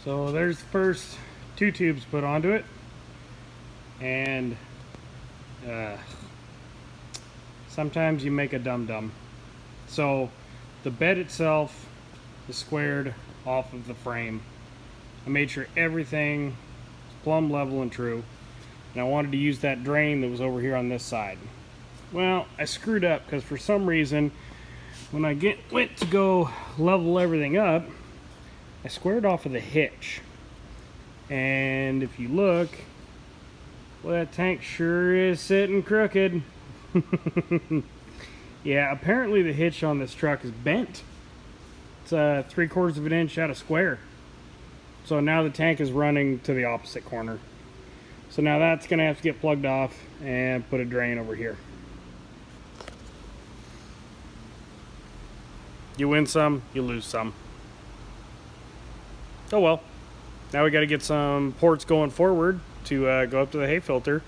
So there's the first two tubes put onto it, and sometimes you make a dum-dum. So the bed itself is squared off of the frame. I made sure everything was plumb level and true, and I wanted to use that drain that was over here on this side. Well, I screwed up because for some reason when I went to go level everything up, I squared off of the hitch. And if you look, well, that tank sure is sitting crooked. Yeah, apparently the hitch on this truck is bent. It's 3/4 of an inch out of square. So now the tank is running to the opposite corner. So now that's gonna have to get plugged off and put a drain over here. You win some, you lose some. Oh well. Now we got to get some ports going forward to go up to the hay filter,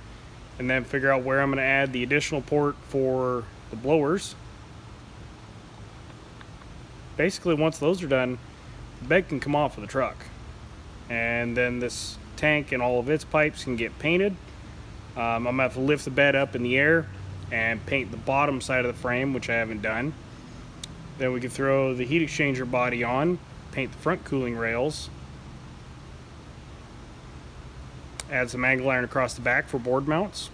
and then figure out where I'm going to add the additional port for the blowers. Basically, once those are done, the bed can come off of the truck, and then this tank and all of its pipes can get painted. I'm going to have to lift the bed up in the air and paint the bottom side of the frame, which I haven't done. Then we can throw the heat exchanger body on, paint the front cooling rails, add some angle iron across the back for board mounts.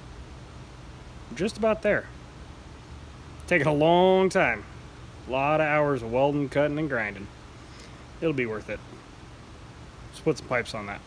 Just about there. Taking a long time. A lot of hours of welding, cutting, and grinding. It'll be worth it. Let's put some pipes on that.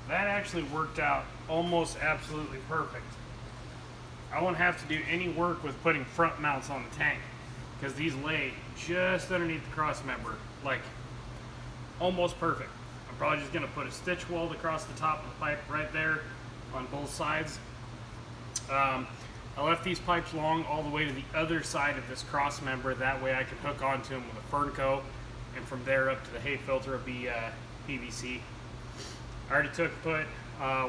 That actually worked out almost absolutely perfect. I won't have to do any work with putting front mounts on the tank, because these lay just underneath the cross member, like almost perfect. I'm probably just going to put a stitch weld across the top of the pipe right there on both sides. I left these pipes long all the way to the other side of this cross member, that way I can hook onto them with a Fernco, and from there up to the hay filter will be PVC. I already put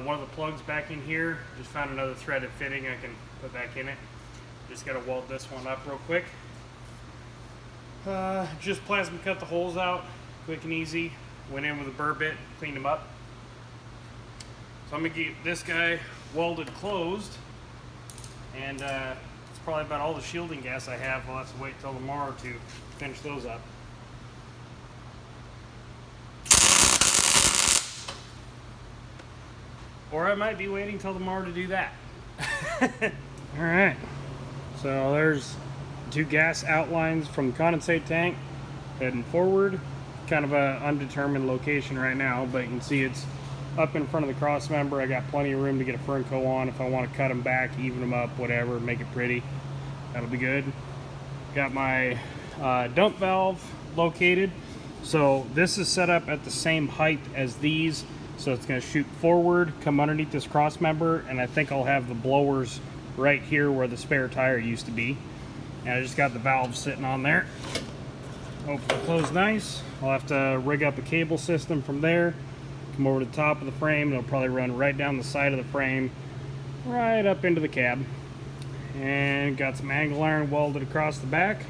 one of the plugs back in here. Just found another threaded fitting I can put back in it. Just got to weld this one up real quick. Just plasma cut the holes out, quick and easy. Went in with a burr bit, cleaned them up. So I'm gonna get this guy welded closed, and it's probably about all the shielding gas I have. I'll have to wait till tomorrow to finish those up. Or I might be waiting till tomorrow to do that. Alright, so there's two gas outlines from the condensate tank heading forward. Kind of a undetermined location right now, but you can see it's up in front of the cross member. I got plenty of room to get a Fernco on if I want to cut them back, even them up, whatever, make it pretty. That'll be good. Got my dump valve located. So this is set up at the same height as these. So it's going to shoot forward, come underneath this cross member, and I think I'll have the blowers right here where the spare tire used to be. And I just got the valve sitting on there. Open and close nice. I'll have to rig up a cable system from there, come over to the top of the frame, and it'll probably run right down the side of the frame, right up into the cab. And got some angle iron welded across the back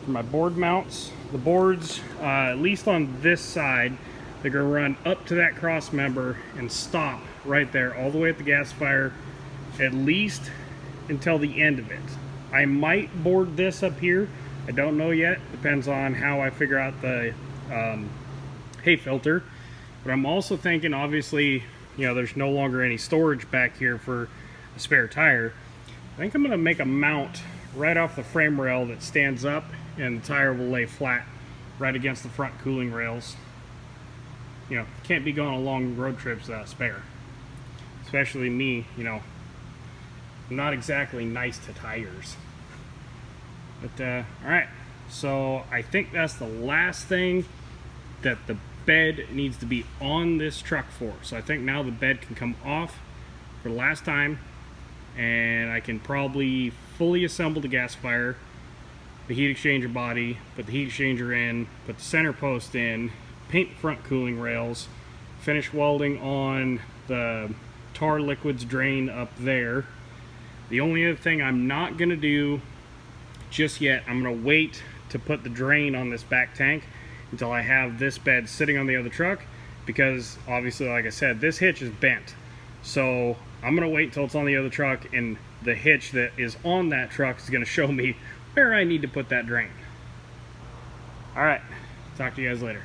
for my board mounts. the boards, at least on this side, they're going to run up to that cross member and stop right there all the way at the gasifier, at least until the end of it. I might board this up here. I don't know yet. Depends on how I figure out the hay filter. But I'm also thinking, obviously, you know, there's no longer any storage back here for a spare tire. I think I'm going to make a mount right off the frame rail that stands up, and the tire will lay flat right against the front cooling rails. You know, can't be going on long road trips without a spare. Especially me, you know, I'm not exactly nice to tires. But, alright, so I think that's the last thing that the bed needs to be on this truck for. So I think now the bed can come off for the last time, and I can probably fully assemble the gasifier, the heat exchanger body, put the heat exchanger in, put the center post in, paint the front cooling rails, finish welding on the tar liquids drain up there. The only other thing I'm not going to do just yet, I'm going to wait to put the drain on this back tank until I have this bed sitting on the other truck, because obviously, like I said, this hitch is bent. So I'm going to wait until it's on the other truck, and the hitch that is on that truck is going to show me where I need to put that drain. Alright, talk to you guys later.